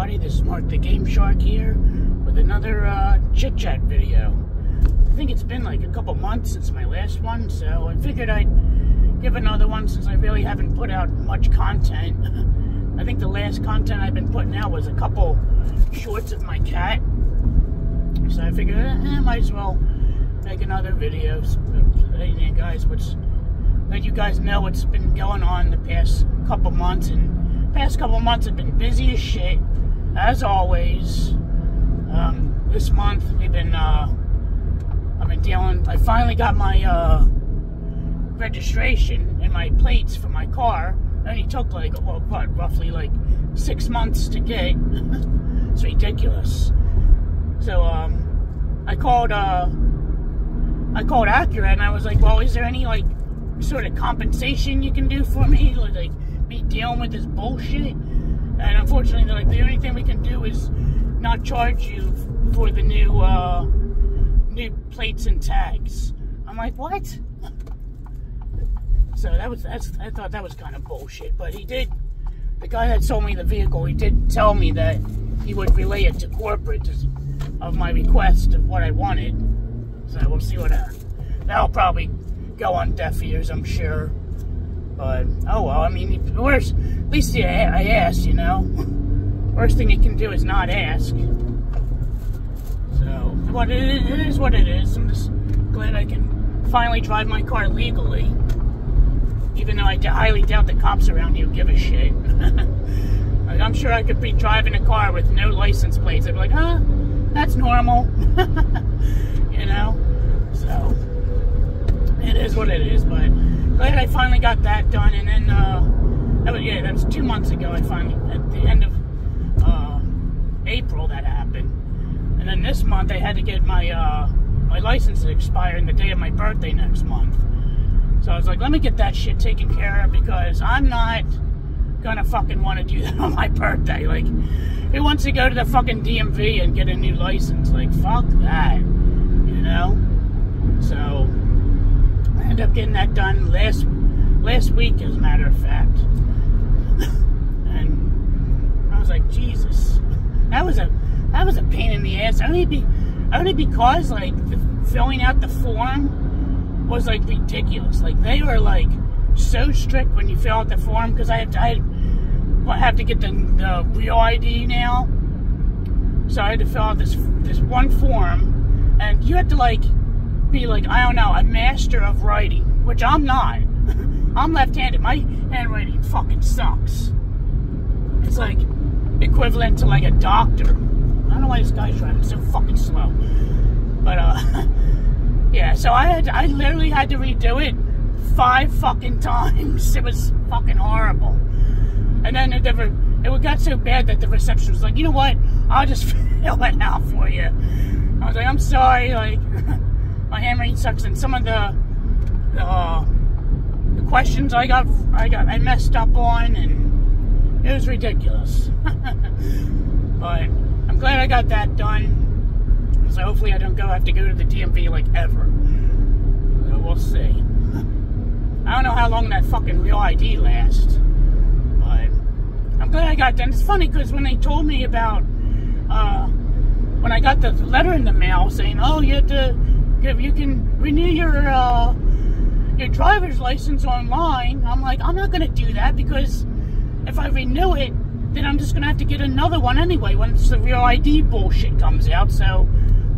everybody, this is Mark the Game Shark here with another chit chat video. I think it's been like a couple months since my last one, so I figured I'd give another one since I really haven't put out much content. I think the last content I've been putting out was a couple shorts of my cat, so I figured I might as well make another video. Hey guys, let you guys know what's been going on the past couple months, and past couple months have been busy as shit, as always. This month we've been, I've been dealing, I finally got my, registration and my plates for my car. It only took like, what, roughly like 6 months to get. It's ridiculous. So, I called Acura and I was like, well, is there any, like, sort of compensation you can do for me? Like, be dealing with this bullshit? And unfortunately, they're like, the only thing we can do is not charge you for the new plates and tags. I'm like, what? So I thought that was kind of bullshit. But the guy that sold me the vehicle, he did tell me that he would relay it to corporate of my request of what I wanted. So we'll see what happens. That'll probably go on deaf ears, I'm sure. But, oh well, I mean, at least I asked, you know. Worst thing you can do is not ask. So, it is what it is. I'm just glad I can finally drive my car legally. Even though I highly doubt the cops around here give a shit. Like, I'm sure I could be driving a car with no license plates. They'd be like, huh, that's normal. You know? So, it is what it is, but glad I finally got that done. And then, that was 2 months ago. I finally, at the end of April, that happened. And then this month, I had to get my my license to expire on the day of my birthday next month. So I was like, let me get that shit taken care of, because I'm not gonna fucking want to do that on my birthday. Like, who wants to go to the fucking DMV and get a new license? Like, fuck that, you know? So I ended up getting that done last week, as a matter of fact. And I was like, Jesus, that was a pain in the ass. Only because like filling out the form was like ridiculous. Like, they were like so strict when you fill out the form, because I have to get the real ID now. So I had to fill out this one form, and you have to like be like, I don't know, a master of writing, which I'm not. I'm left-handed. My handwriting fucking sucks. It's like equivalent to like a doctor. I don't know why this guy's driving so fucking slow. But yeah, so I literally had to redo it 5 fucking times. It was fucking horrible. And then it got so bad that the reception was like, you know what? I'll just fill it out for you. I was like, I'm sorry, like, my handwriting sucks, and some of the questions I messed up on, and it was ridiculous. But I'm glad I got that done. So hopefully I don't have to go to the DMV like ever. So we'll see. I don't know how long that fucking real ID lasts, but I'm glad I got done. It's funny because when they told me about when I got the letter in the mail saying, oh, you can renew your driver's license online, I'm like, I'm not gonna do that, because if I renew it, then I'm just gonna have to get another one anyway once the real ID bullshit comes out. So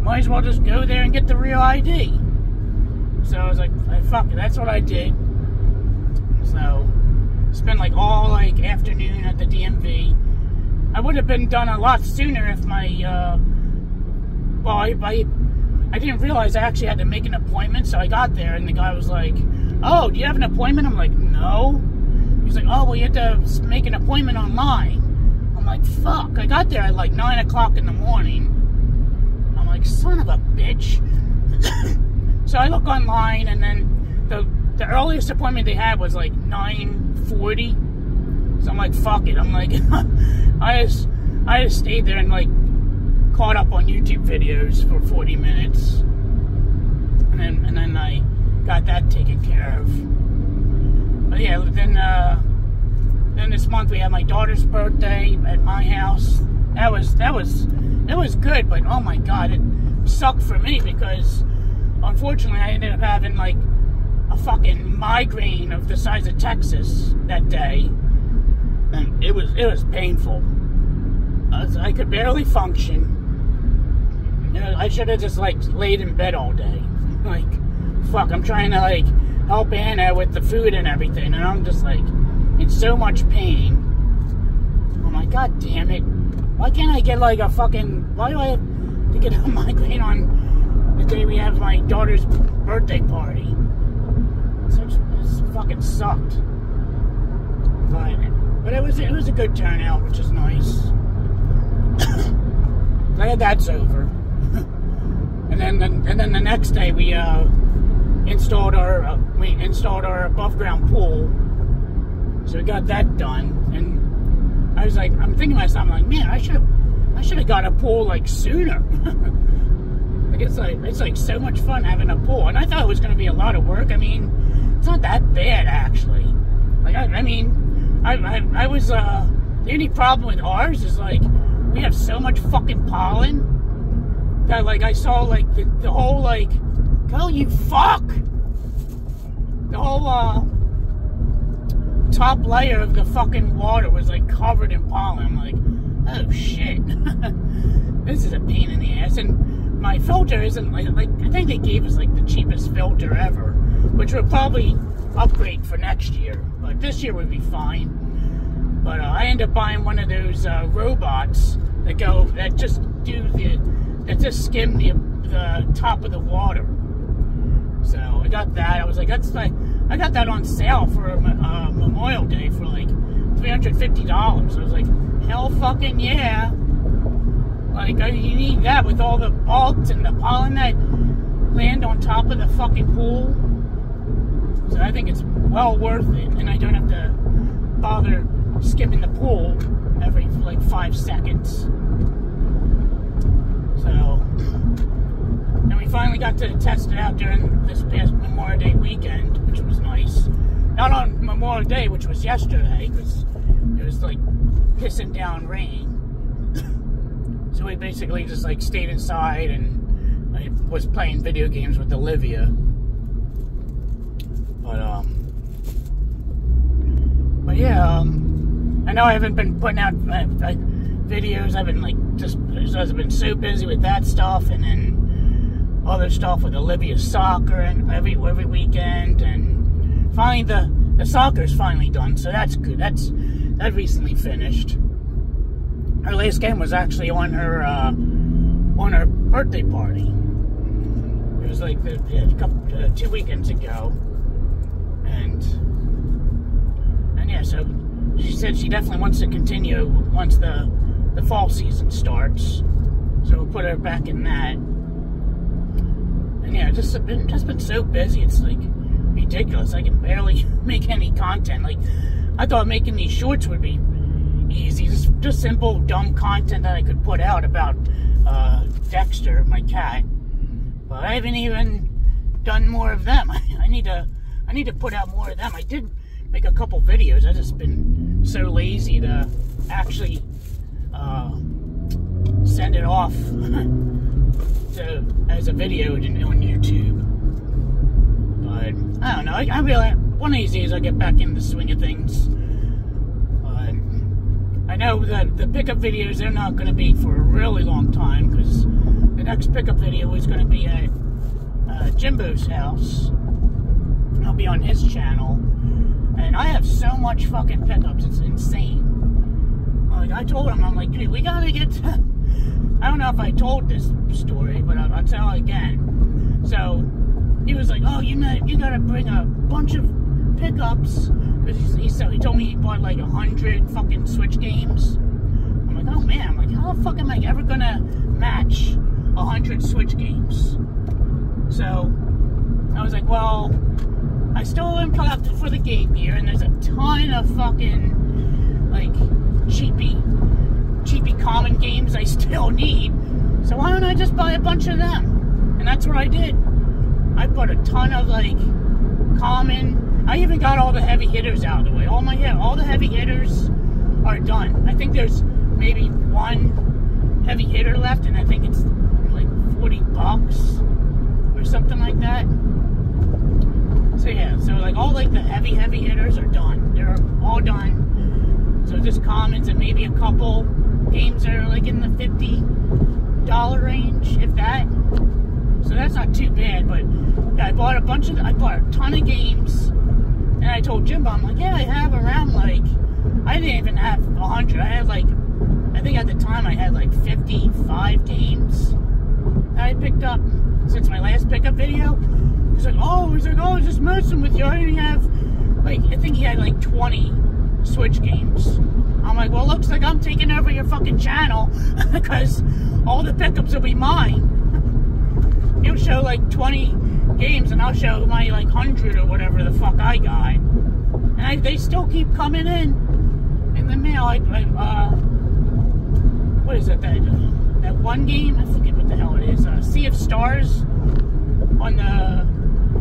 might as well just go there and get the real ID. So I was like, fuck it, that's what I did. So spent like all like afternoon at the DMV. I would have been done a lot sooner if my I didn't realize I actually had to make an appointment. So I got there and the guy was like, oh, do you have an appointment? I'm like, no. He's like, oh, well, you have to make an appointment online. I'm like, fuck. I got there at like 9 o'clock in the morning. I'm like, son of a bitch. So I look online, and then the earliest appointment they had was like 9:40. So I'm like, fuck it. I'm like, I just stayed there and like caught up on YouTube videos for 40 minutes, and then I got that taken care of. But yeah, then this month we had my daughter's birthday at my house. it was good, but oh my god, it sucked for me because unfortunately I ended up having like a fucking migraine of the size of Texas that day, and it was painful. I could barely function. You know, I should have just like laid in bed all day. Like, fuck, I'm trying to like help Anna with the food and everything, and I'm just like in so much pain. I'm like, god damn it. Why can't I get like a fucking, why do I have to get a migraine on the day we have my daughter's birthday party? This fucking sucked. But it was a good turnout, which is nice. Glad that's over. And then the next day we installed our above ground pool. So we got that done, and I was like, I'm thinking to myself, I'm like, man, I should have got a pool like sooner. Like it's like so much fun having a pool, and I thought it was going to be a lot of work. I mean, it's not that bad actually. Like I was the only problem with ours is like we have so much fucking pollen that like I saw like the whole like, oh you fuck, the whole top layer of the fucking water was like covered in pollen. I'm like, oh shit. This is a pain in the ass. And my filter isn't like I think they gave us like the cheapest filter ever, which we'll probably upgrade for next year, but this year would be fine. But I ended up buying one of those robots that just skim the top of the water. So I got that. I was like, I got that on sale for Memorial Day for like $350. I was like, hell fucking yeah. Like, you need that with all the bugs and the pollen that land on top of the fucking pool. So I think it's well worth it, and I don't have to bother skimming the pool every like 5 seconds. So, and we finally got to test it out during this past Memorial Day weekend, which was nice. Not on Memorial Day, which was yesterday, because it was like pissing down rain. So we basically just like stayed inside, and I was playing video games with Olivia. But yeah, I know I haven't been putting out videos. I've been so busy with that stuff, and then other stuff with Olivia's soccer and every weekend, and finally the soccer's finally done, so that's good. That recently finished. Her last game was actually on her birthday party. It was like 2 weekends ago, and yeah, so she said she definitely wants to continue once the fall season starts. So we'll put her back in that. And yeah, just been so busy. It's like ridiculous. I can barely make any content. Like, I thought making these shorts would be easy, just simple dumb content that I could put out about Dexter, my cat. But I haven't even done more of them. I need to put out more of them. I did make a couple videos. I've just been so lazy to actually send it off as a video on YouTube. But I don't know. I really, one of these days I'll get back in the swing of things. I know that the pickup videos, they're not going to be for a really long time, because the next pickup video is going to be at Jimbo's house. I'll be on his channel, and I have so much fucking pickups, it's insane. Like, I told him, I'm like, dude, we gotta get to, I don't know if I told this story, but I'll tell it again. So he was like, oh, you gotta bring a bunch of pickups, because he told me he bought like 100 fucking Switch games. I'm like, oh man, I'm like, how the fuck am I ever gonna match 100 Switch games? So I was like, well, I still am collecting for the Game Gear, and there's a ton of fucking like cheapy common games I still need. So why don't I just buy a bunch of them? And that's what I did. I bought a ton of like common. I even got all the heavy hitters out of the way. All the heavy hitters are done. I think there's maybe one heavy hitter left, and I think it's like $40 or something like that. So yeah, so like all like the heavy hitters are done. They're all done. So just commons and maybe a couple games that are like in the $50 range, if that. So that's not too bad. But yeah, I bought a ton of games, and I told Jimbo, I'm like, yeah, I have around like, I didn't even have 100. I had like, I think at the time I had like 55 games that I picked up since my last pickup video. He's like, oh, just messing with you. I didn't have, like, I think he had like 20 Switch games. I'm like, well, looks like I'm taking over your fucking channel because all the pickups will be mine. You'll show like 20 games and I'll show my like 100 or whatever the fuck I got. And they still keep coming in the mail. What is it? That one game? I forget what the hell it is. Sea of Stars on the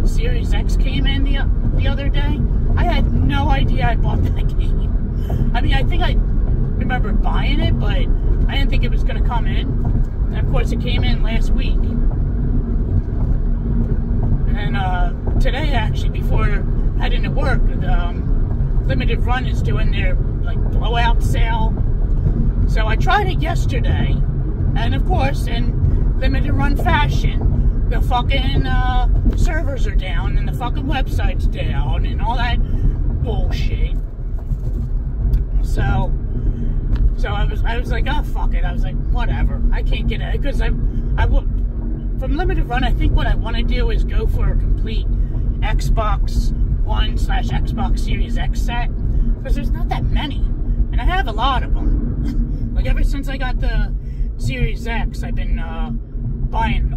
Series X came in the other day. I had no idea I bought that game. I mean, I think I remember buying it, but I didn't think it was going to come in. And of course, it came in last week. And today, actually, before heading to work, Limited Run is doing their like blowout sale. So I tried it yesterday, and of course, in Limited Run fashion, the fucking servers are down, and the fucking website's down, and all that bullshit. So I was like, oh fuck it. I was like, whatever. I can't get it because from Limited Run. I think what I want to do is go for a complete Xbox One / Xbox Series X set, because there's not that many, and I have a lot of them. Like ever since I got the Series X, I've been buying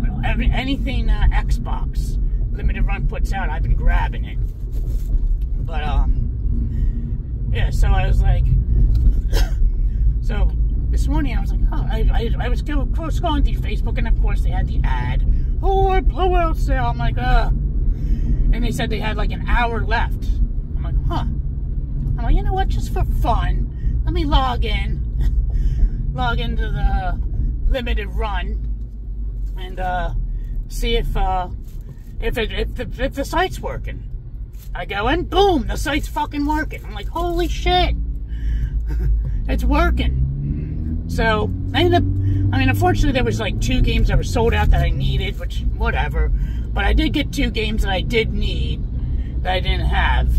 anything Xbox Limited Run puts out. I've been grabbing it. But yeah. So I was like, so this morning I was like, oh, I was scrolling through Facebook, and of course they had the ad, oh, blowout sale. I'm like, and they said they had like an hour left. I'm like, huh. I'm like, you know what? Just for fun, let me log into the Limited Run and see if the site's working. I go in, boom, the site's fucking working. I'm like, holy shit, it's working. So I ended up, I mean, unfortunately there was like 2 games that were sold out that I needed, which whatever. But I did get 2 games that I did need that I didn't have.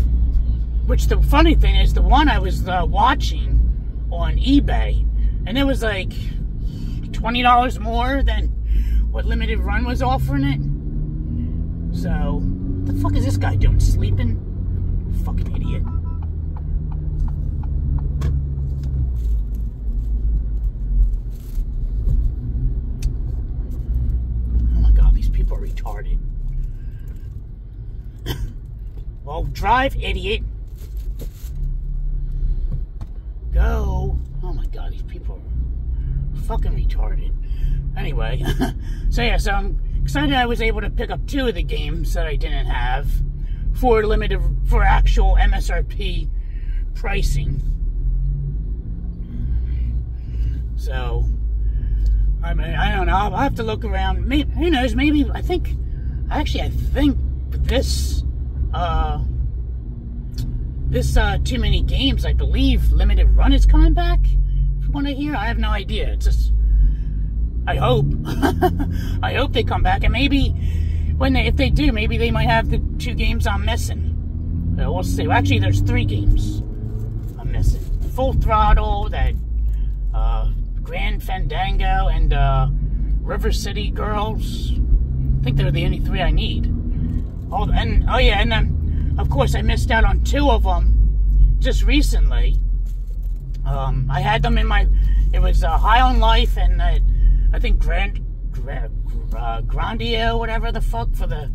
Which the funny thing is, the one I was watching on eBay, and it was like $20 more than what Limited Run was offering it. So, what the fuck is this guy doing? Sleeping? Fucking idiot. Oh my god, these people are retarded. Well, drive, idiot. Go. Oh my god, these people are fucking retarded. Anyway, so yeah, so I'm excited I was able to pick up 2 of the games that I didn't have for actual MSRP pricing. So, I mean, I don't know. I'll have to look around. Maybe, who knows? Maybe I think this Too Many Games, I believe Limited Run is coming back. From what I hear, I have no idea. It's just, I hope. I hope they come back, and maybe if they do, maybe they might have the 2 games I'm missing. We'll see. Well, actually, there's 3 games I'm missing: Full Throttle, that Grand Fandango, and River City Girls. I think they're the only 3 I need. Oh yeah, and then of course I missed out on 2 of them just recently. I had them in my. It was High on Life and I think Grandio, whatever the fuck, for the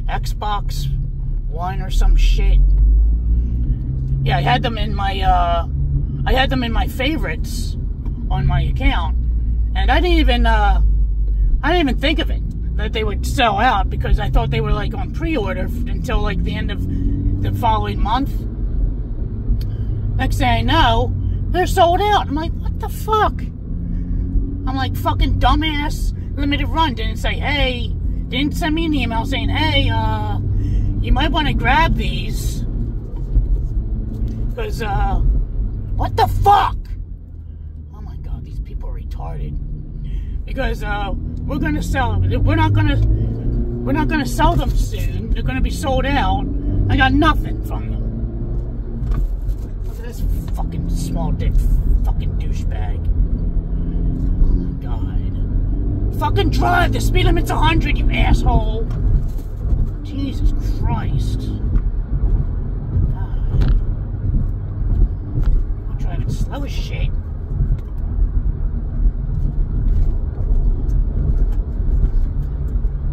Xbox One or some shit. Yeah, I had them in my favorites on my account, and I didn't even think of it that they would sell out, because I thought they were like on pre-order until like the end of the following month. Next thing I know, they're sold out. I'm like, what the fuck? I'm like, fucking dumbass Limited Run didn't say, hey, didn't send me an email saying, hey, you might want to grab these. Because, what the fuck? Oh my god, these people are retarded. Because, we're gonna sell them. We're not gonna sell them soon. They're gonna be sold out. I got nothing from them. Look at this fucking small dick fucking douchebag. Oh my god. Fucking drive! The speed limit's 100, you asshole! Jesus Christ. God. I'm driving slow as shit.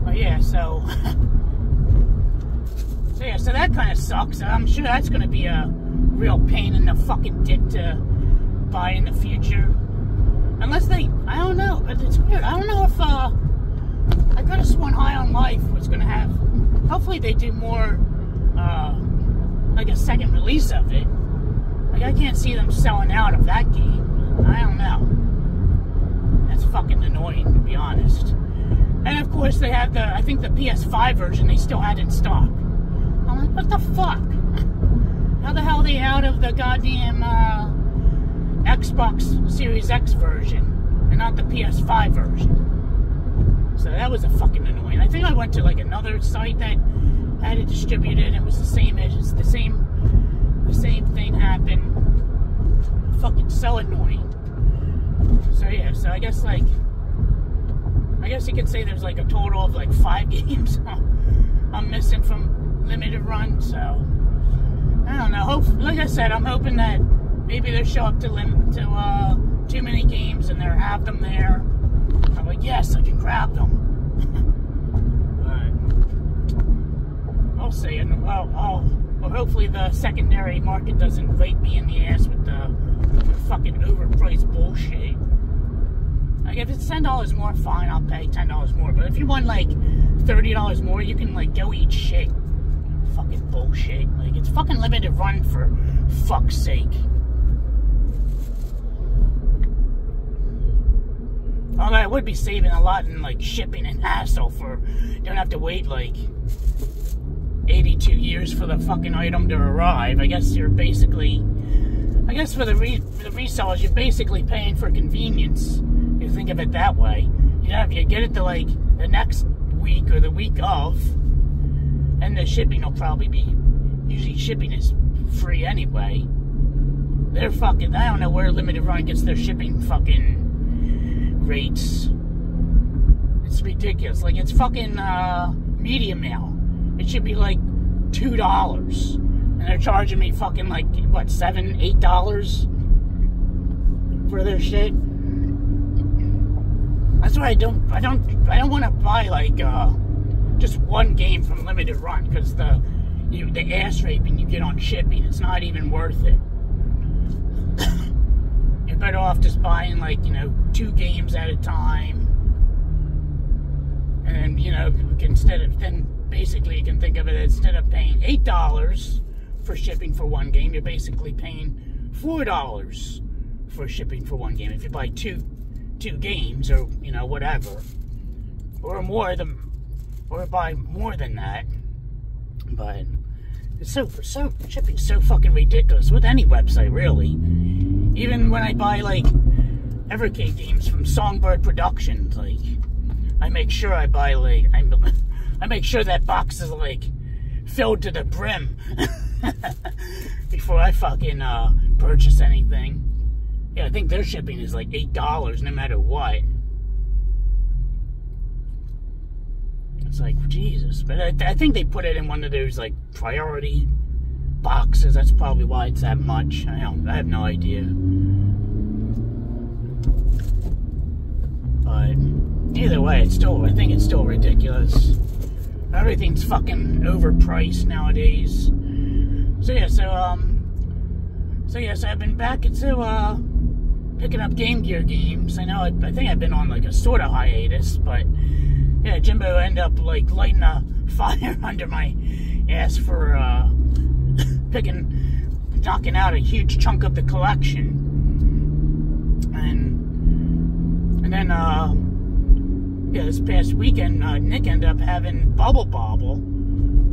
But yeah, so that kind of sucks. I'm sure that's going to be a real pain in the fucking dick to buy in the future. Unless they, I don't know, but it's weird. I don't know if, I could have sworn High on Life was going to have, hopefully they do more, like a second release of it. Like, I can't see them selling out of that game. I don't know. That's fucking annoying, to be honest. And of course they have I think the PS5 version they still had in stock. I'm like, what the fuck? How the hell are they out of the goddamn Xbox Series X version and not the PS5 version? So that was a fucking annoying. I think I went to like another site that had it distributed and it was the same as the same thing happened. Fucking so annoying. So yeah, so I guess you could say there's like a total of like 5 games I'm missing from Limited Run, so I don't know. Like I said, I'm hoping that maybe they'll show up to too many games and they'll have them there. I'm like, yes, I can grab them. But I'll say, and well, hopefully the secondary market doesn't rape me in the ass with the fucking overpriced bullshit. Like, if it's $10 more, fine, I'll pay $10 more. But if you want, like, $30 more, you can, like, go eat shit. Fucking bullshit. Like, it's fucking Limited Run, for fuck's sake. Although I would be saving a lot in, like, shipping and hassle for... You don't have to wait, like, 82 years for the fucking item to arrive. I guess you're basically... I guess for the resellers, you're basically paying for convenience. You think of it that way. You know, if you get it to like the next week or the week of, and the shipping will probably be, usually shipping is free anyway. They're fucking, I don't know where Limited Run gets their shipping fucking rates. It's ridiculous. Like, it's fucking media mail. It should be like $2. And they're charging me fucking like, what, $7, $8 for their shit? That's why I don't want to buy like just one game from Limited Run, because the ass raping you get on shipping, it's not even worth it. You're better off just buying like, you know, 2 games at a time, and you know, basically you can think of it, instead of paying $8 for shipping for one game, you're basically paying $4 for shipping for one game if you buy two games, or you know, whatever, or more than, or buy more than that. But it's so shipping's so fucking ridiculous with any website, really. Even when I buy like Evercade games from Songbird Productions, like I make sure I buy like I make sure that box is like filled to the brim before I fucking purchase anything. Yeah, I think their shipping is like $8 no matter what. It's like, Jesus. But I think they put it in one of those like priority boxes. That's probably why it's that much. I have no idea. But either way, I think it's still ridiculous. Everything's fucking overpriced nowadays. So I've been back into picking up Game Gear games. I know I think I've been on like a sort of hiatus, but yeah, Jimbo ended up like lighting a fire under my ass for knocking out a huge chunk of the collection. And then, yeah, this past weekend, Nick ended up having Bubble Bobble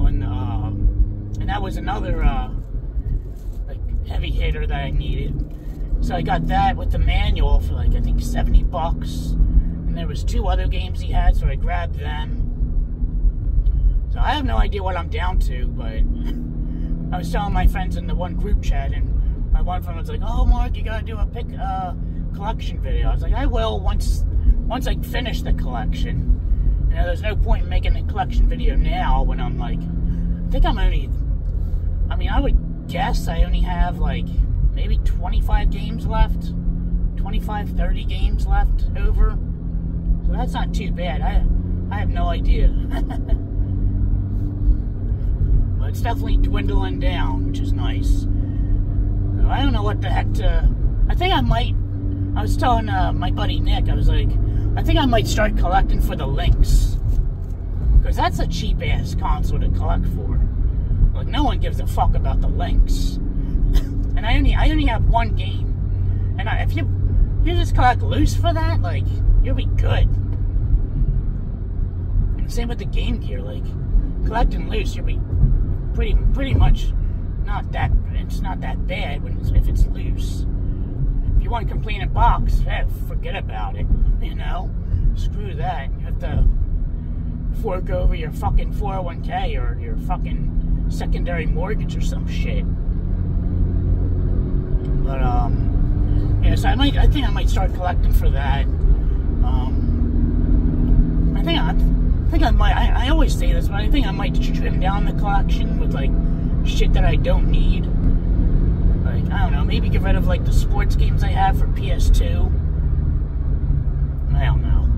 on, and that was another, like, heavy hitter that I needed. So I got that with the manual for, like, I think $70. And there was 2 other games he had, so I grabbed them. So I have no idea what I'm down to, but I was telling my friends in the one group chat, and my one friend was like, "Oh, Mark, you gotta do a collection video." I was like, "I will once I finish the collection." You know, there's no point in making a collection video now when I'm like, I would guess I only have like maybe 25 games left, 25, 30 games left over. So that's not too bad. I have no idea. But it's definitely dwindling down, which is nice. So I don't know what the heck to... I was telling my buddy Nick, I was like, I think I might start collecting for the Lynx. Because that's a cheap-ass console to collect for. Like, no one gives a fuck about the Lynx. And I only have one game. And if you just collect loose for that, like, you'll be good. Same with the Game Gear, like, collecting loose, you'll be pretty much it's not that bad if it's loose. If you want a complete box, forget about it, you know? Screw that. You have to fork over your fucking 401k or your fucking secondary mortgage or some shit. But, yeah, so I think I might start collecting for that. I always say this, but I think I might trim down the collection with, like, shit that I don't need. Like, I don't know, maybe get rid of, like, the sports games I have for PS2. I don't know.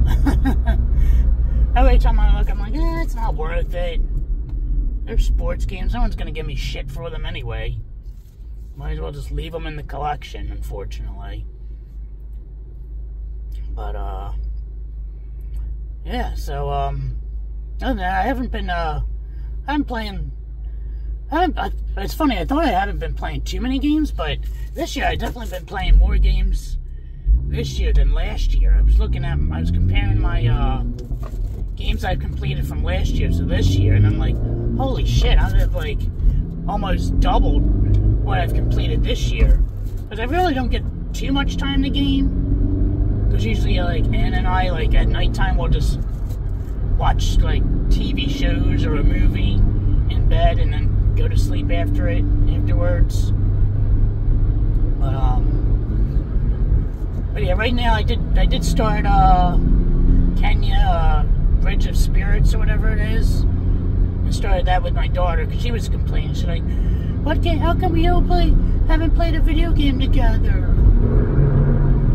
Every time I look, I'm like, it's not worth it. They're sports games. No one's gonna give me shit for them anyway. Might as well just leave them in the collection, unfortunately. But, yeah, so, other than that, I haven't been playing, it's funny, I thought I haven't been playing too many games, but this year I've definitely been playing more games this year than last year. I was comparing my, games I've completed from last year to this year, and I'm like, holy shit, I've, like, almost doubled what I've completed this year. Because I really don't get too much time to game. Because usually, like, Ann and I, like, at nighttime, we'll just watch, like, TV shows or a movie in bed and then go to sleep afterwards. But yeah, right now I did start, Kenya, Bridge of Spirits or whatever it is. I started that with my daughter because she was complaining. She's like, how come we haven't played a video game together?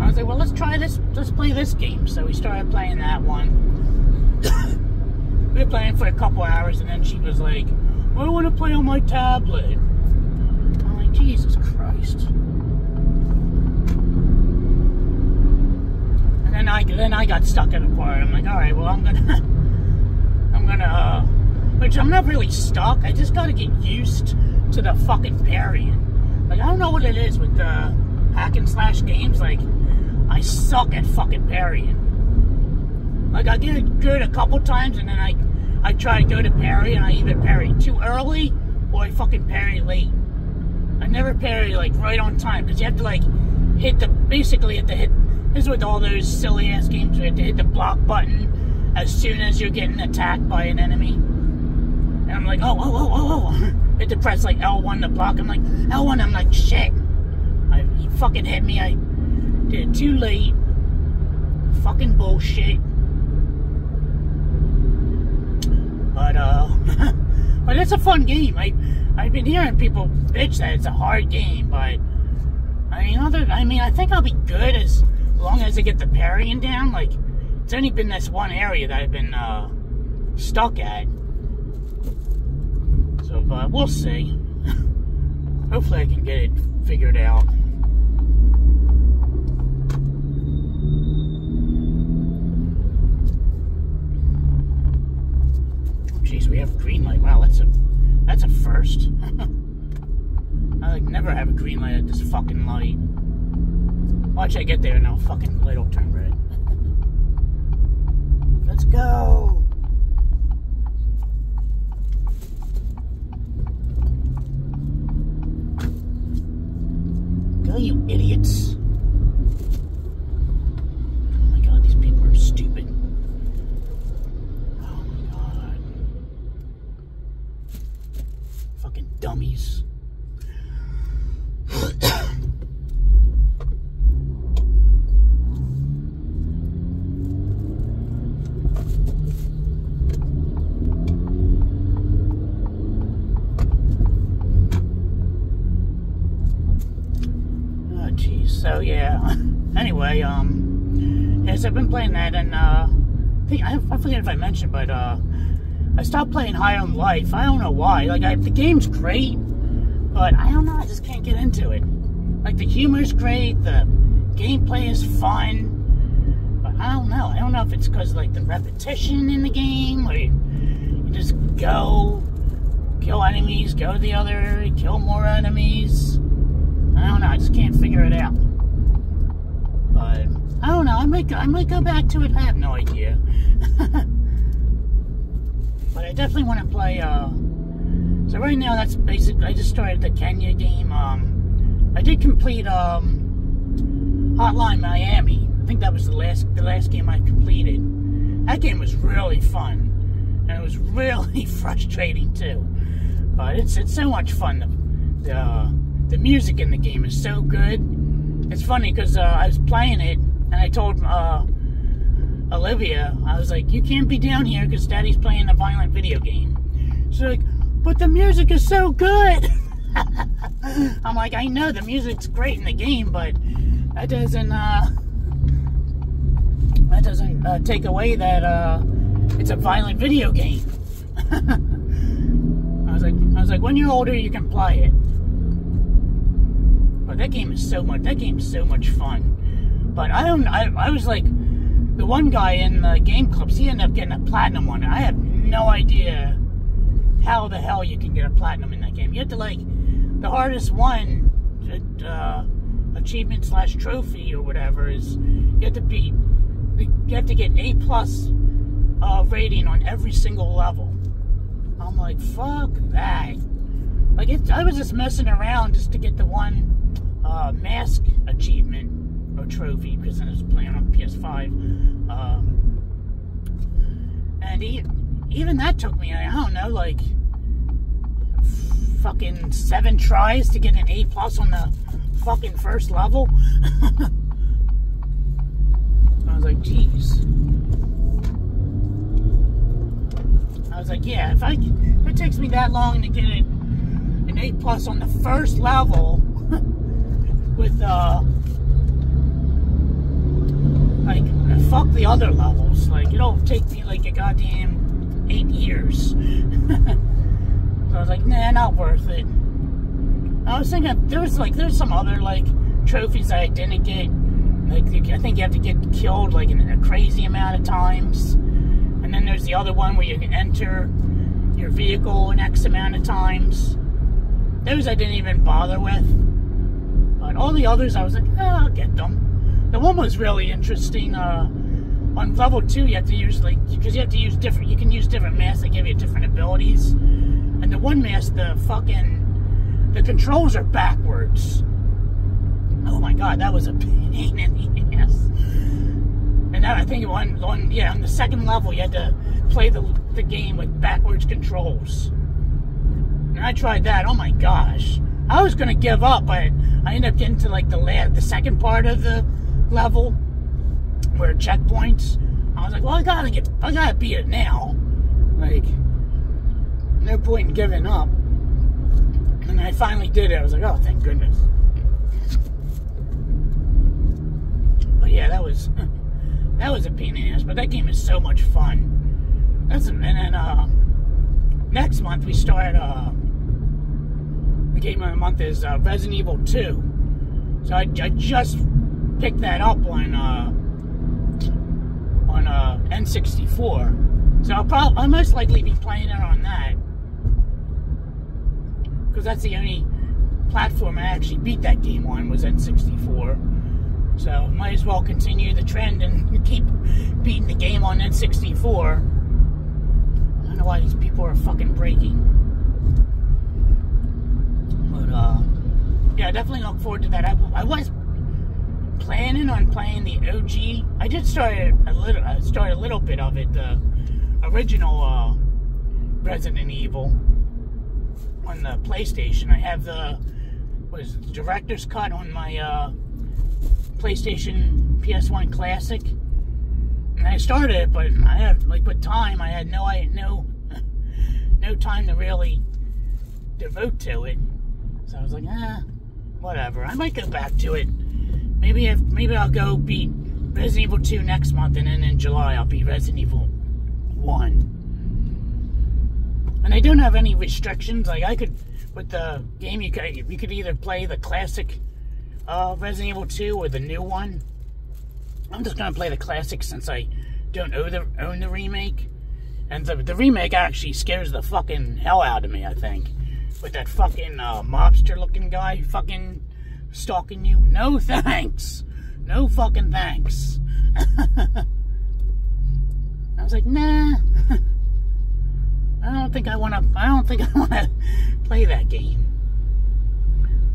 I was like, well, let's try this. Let's play this game. So we started playing that one. We were playing for a couple hours, and then she was like, I want to play on my tablet. I'm like, Jesus Christ. And then I got stuck at a part. I'm like, all right, well, I'm gonna, which I'm not really stuck. I just gotta get used to the fucking parrying. Like, I don't know what it is with the hack and slash games. Like, I suck at fucking parrying. Like, I get it good a couple times, and then I try to go to parry, and I either parry too early, or I fucking parry late. I never parry, like, right on time, because you have to, like, basically hit this is with all those silly-ass games, you have to hit the block button as soon as you're getting attacked by an enemy. And I'm like, oh. I had to press, like, L1 to block. I'm like, L1, I'm like, shit. He fucking hit me. I did it too late. Fucking bullshit. But, but it's a fun game. I've been hearing people bitch that it's a hard game, but, I think I'll be good as long as I get the parrying down. Like, it's only been this one area that I've been, stuck at. So, but we'll see. Hopefully I can get it figured out. Jeez, we have a green light. Wow, that's a first. I, like, never have a green light at this fucking light. Watch I get there and I'll fucking light will turn red. Let's go. Go, you idiots. Oh my god, these people are stupid. Oh my god. Fucking dummies. So yeah, anyway, yes, I've been playing that, and I forget if I mentioned, but I stopped playing High on Life. I don't know why. Like, the game's great, but I don't know, I just can't get into it. Like, the humor's great, the gameplay is fun, but I don't know. I don't know if it's because, like, the repetition in the game, or you just go, kill enemies, go to the other, kill more enemies. I don't know, I just can't figure it out. But I don't know, I might go back to it, I have no idea. But I definitely want to play, so right now that's basically, I just started the Kenya game. I did complete Hotline Miami. I think that was the last game I completed. That game was really fun. And it was really frustrating too. But it's so much fun. The music in the game is so good. It's funny because I was playing it and I told Olivia, I was like, you can't be down here because Daddy's playing a violent video game. She's like, but the music is so good. I'm like, I know the music's great in the game, but that doesn't take away that it's a violent video game. I was like, when you're older, you can play it. But that game is so much fun. But I was like, the one guy in the game clubs, he ended up getting a platinum on it. I have no idea how the hell you can get a platinum in that game. You have to, like, the hardest one, achievement / trophy or whatever, is you have to get A+ rating on every single level. I'm like, fuck that. Like, I was just messing around just to get the one mask achievement or trophy, because I was playing on PS5. And even that took me, I don't know, like, fucking 7 tries to get an A+ on the fucking first level. I was like, jeez. I was like, yeah, if it takes me that long to get an A+ on the first level with like, fuck the other levels. Like, it'll take me like a goddamn 8 years. So I was like, nah, not worth it. I was thinking there's some other like trophies I didn't get. Like, I think you have to get killed like a crazy amount of times. And then there's the other one where you can enter your vehicle an X amount of times. Those I didn't even bother with. But all the others I was like, oh, I'll get them. The one was really interesting. On level 2 you have to use, like, because you have to use different, you can use different masks that give you different abilities. And the one mask, the controls are backwards. Oh my god, that was a pain in the ass. And then I think on the second level you had to play the game with backwards controls. And I tried that, oh my gosh. I was gonna give up, but I ended up getting to like the second part of the level where checkpoints. I was like, well, I gotta beat it now. Like, no point in giving up. And I finally did it. I was like, oh, thank goodness. But yeah, that was a pain in the ass. But that game is so much fun. And then next month we start. The game of the month is Resident Evil 2. So I just picked that up on N64. So I'll most likely be playing it on that, because that's the only platform I actually beat that game on, was N64. So might as well continue the trend and keep beating the game on N64. I don't know why these people are fucking breaking. But yeah, I definitely look forward to that. I was planning on playing the OG. I did start a little bit of it, the original Resident Evil on the PlayStation. I have the director's cut on my PlayStation PS1 Classic, and I started it, but I had with time, I had no time to really devote to it. So I was like, whatever. I might go back to it. Maybe I'll go beat Resident Evil 2 next month, and then in July I'll beat Resident Evil 1. And I don't have any restrictions. Like I could, with the game, you could either play the classic Resident Evil 2 or the new one. I'm just gonna play the classic since I don't own the remake. And the remake actually scares the fucking hell out of me, I think. With that fucking mobster looking guy fucking stalking you. No thanks. No fucking thanks. I was like, nah. I don't think I wanna play that game.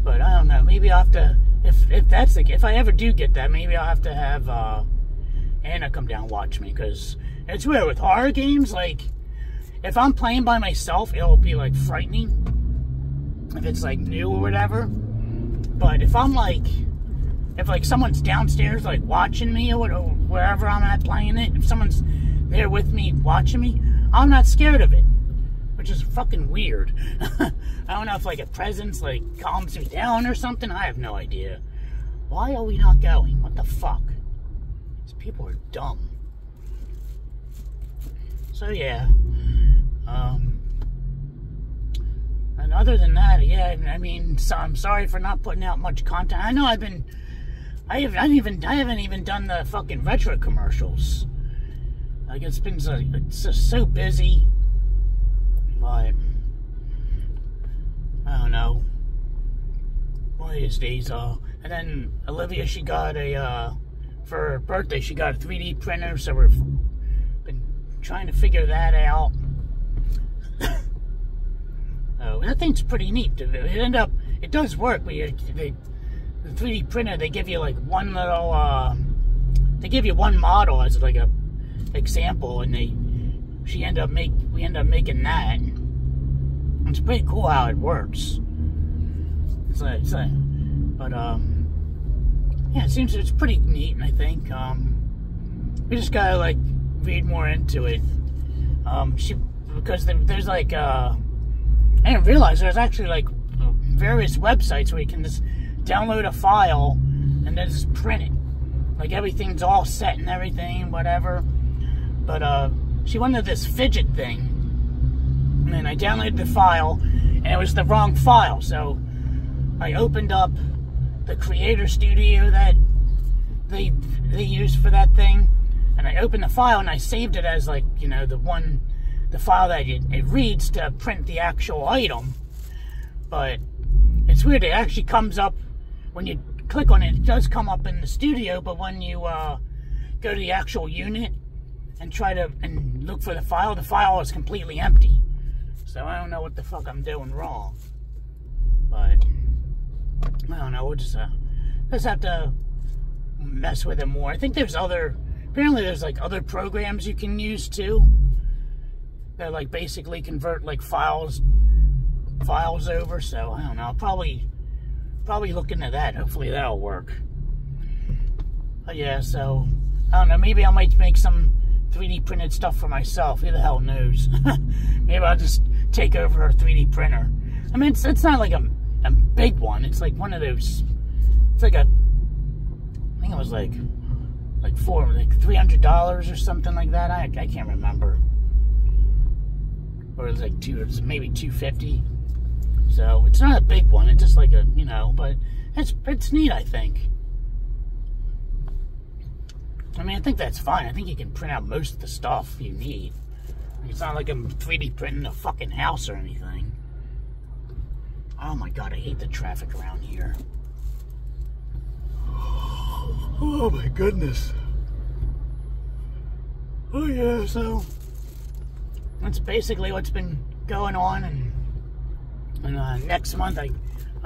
But I don't know, maybe I'll have to, if I ever do get that, maybe I'll have to have Anna come down and watch me, because it's weird with horror games, like, if I'm playing by myself, it'll be, like, frightening, if it's, like, new or whatever, but if I'm, like, if someone's downstairs, like, watching me, or wherever I'm at playing it, if someone's there with me watching me, I'm not scared of it, which is fucking weird. I don't know if, like, a presence, like, calms me down or something. I have no idea. Why are we not going? What the fuck? These people are dumb. So, yeah. And other than that, yeah, I mean, so I'm sorry for not putting out much content. I know I haven't even done the fucking retro commercials. Like, it's been so busy. But I don't know. One of these days, and then Olivia, she got for her birthday, she got a 3D printer, so we've been trying to figure that out. That thing's pretty neat. It does work. The 3D printer, they give you like one little, they give you one model as like a example, and we end up making that. It's pretty cool how it works. But yeah, it seems it's pretty neat, and I think we just gotta like read more into it. Because there's like I didn't realize there's actually like various websites where you can just download a file and then just print it. Like everything's all set and everything, whatever. But she wanted this fidget thing, and I downloaded the file, and it was the wrong file. So I opened up the Creator Studio that they use for that thing, and I opened the file and I saved it as like, you know, the file that it reads to print the actual item. But it's weird, it actually comes up when you click on it. It does come up in the studio, but when you go to the actual unit and try to look for the file is completely empty. So I don't know what the fuck I'm doing wrong. But I don't know, we'll just have to mess with it more. I think apparently there's like other programs you can use too, that like basically convert like files over. So I don't know, I'll probably look into that. Hopefully that'll work. But yeah, so I don't know, maybe I might make some 3D printed stuff for myself. Who the hell knows? Maybe I'll just take over her 3D printer. I mean, it's not like a big one. It's like one of those. It's like I think it was like $300 or something like that. I can't remember. Or it was like maybe $250. So it's not a big one. It's just like a, you know, but it's neat, I think. I mean, I think that's fine. I think you can print out most of the stuff you need. It's not like I'm 3D printing a fucking house or anything. Oh my god, I hate the traffic around here. Oh my goodness. Oh yeah, so that's basically what's been going on, and next month I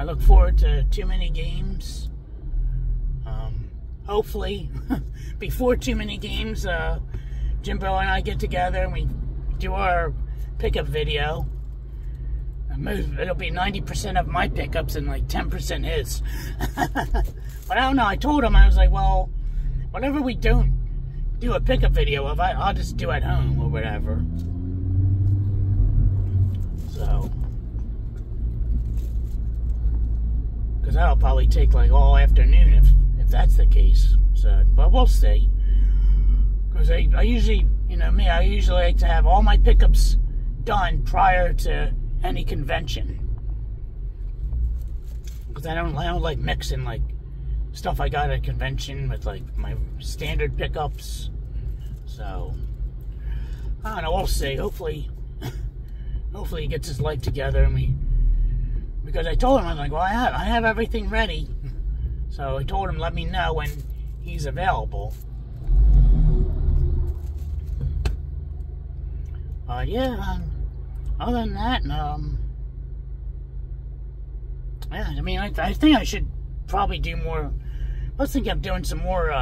look forward to Too Many Games. Hopefully before Too Many Games, Jimbo and I get together and we do our pickup video. It'll be 90% of my pickups and like 10% his. But I don't know, I told him, I was like, well, whatever we don't do a pickup video of, I'll just do at home or whatever. So, because that'll probably take like all afternoon if that's the case. So, but we'll see. Because I usually, you know me, I usually like to have all my pickups done prior to any convention. Because I don't like mixing like stuff I got at a convention with like my standard pickups. So I don't know, we'll see. Hopefully he gets his life together, and because I told him, I was like, well, I have everything ready. So I told him, let me know when he's available. Yeah, other than that, yeah, I mean, I think I should probably do more. I was thinking of doing some more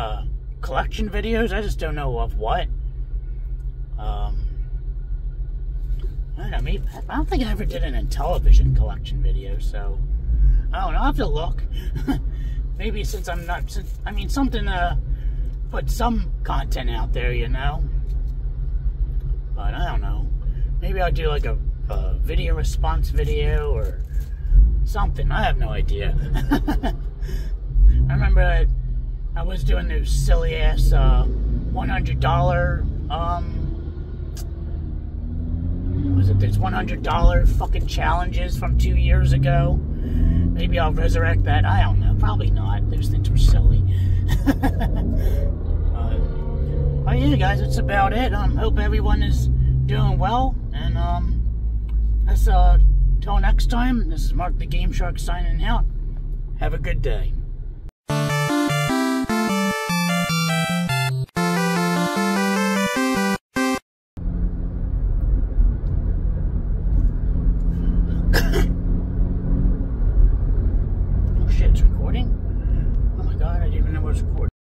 collection videos. I just don't know of what. I don't know, maybe, I don't think I ever did an Intellivision collection video, so I don't know, I'll have to look. Maybe since I'm not, I mean, something to put some content out there, you know. But I don't know. Maybe I'll do like a video response video or something. I have no idea. I remember I was doing those silly ass $100 was it those $100 fucking challenges from 2 years ago? Maybe I'll resurrect that. I don't know. Probably not. Those things were silly. Oh yeah, guys, that's about it. Hope everyone is doing well, and that's till next time. This is Mark the Game Shark signing out. Have a good day.